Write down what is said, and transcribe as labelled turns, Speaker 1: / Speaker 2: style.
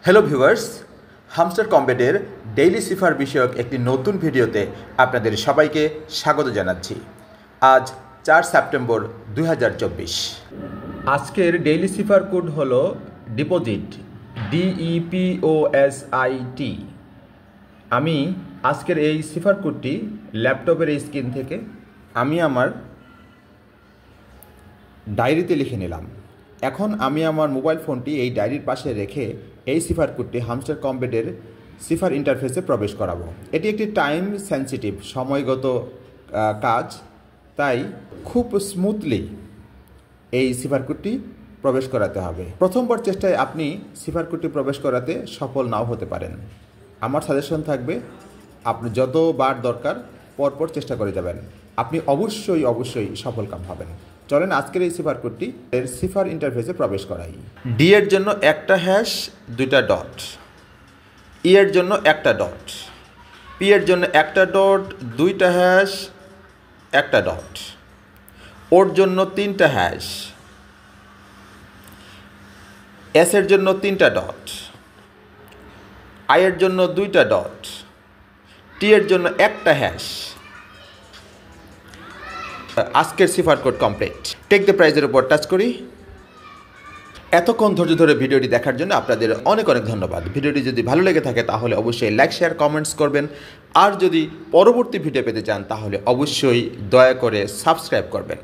Speaker 1: Hello viewers, hamster কম্বেটের daily সিফার বিষয়ক একটি নতুন ভিডিওতে আপনাদের সবাইকে স্বাগত জানাচ্ছি। আজ 4 সেপ্টেম্বর 2024। আজকের ডেইলি সিফার কোড হলো ডিপোজিট, DEPOSIT। আমি আজকের এই সিফার কোডটি ল্যাপটপের এই স্ক্রিন থেকে আমি আমার ডায়েরিতে লিখে নিলাম। এখন আমি আমার মোবাইল ফোনটি এই ডায়েরির পাশে রেখে এই সিফার কোডটি হামস্টার কম্বেটের সিফার ইন্টারফেসে প্রবেশ করাবো। এটি একটি টাইম সেন্সিটিভ সময়গত কাজ, তাই খুব স্মুথলি এই সিফার কোডটি প্রবেশ করাতে হবে। প্রথমবার চেষ্টায় আপনি সিফার কোডটি প্রবেশ করাতে সফল নাও হতে পারেন। আমার সাজেশন থাকবে আপনি যতবার দরকার পরপর চেষ্টা করে যাবেন, আপনি অবশ্যই সফলকাম হবেন। চলেন আজকের এই সিফার কোডটি এর সিফার ইন্টারফেসে প্রবেশ করাই। ডি এর জন্য একটা হ্যাশ, দুইটা ডট। ই এর জন্য একটা ডট। পি এর জন্য একটা ডট, দুইটা হ্যাশ, একটা ডট। ওর জন্য তিনটা হ্যাশ। এস এর জন্য তিনটা ডট। আই এর জন্য দুইটা ডট। টি এর জন্য একটা হ্যাশ। আজকের সিফার কোড কমপ্লিট। টেক দ্য প্রাইজের উপর টাচ করি। এতক্ষণ ধৈর্য ধরে ভিডিওটি দেখার জন্য আপনাদের অনেক ধন্যবাদ। ভিডিওটি যদি ভালো লেগে থাকে তাহলে অবশ্যই লাইক, শেয়ার, কমেন্টস করবেন। আর যদি পরবর্তী ভিডিও পেতে চান তাহলে অবশ্যই দয়া করে সাবস্ক্রাইব করবেন।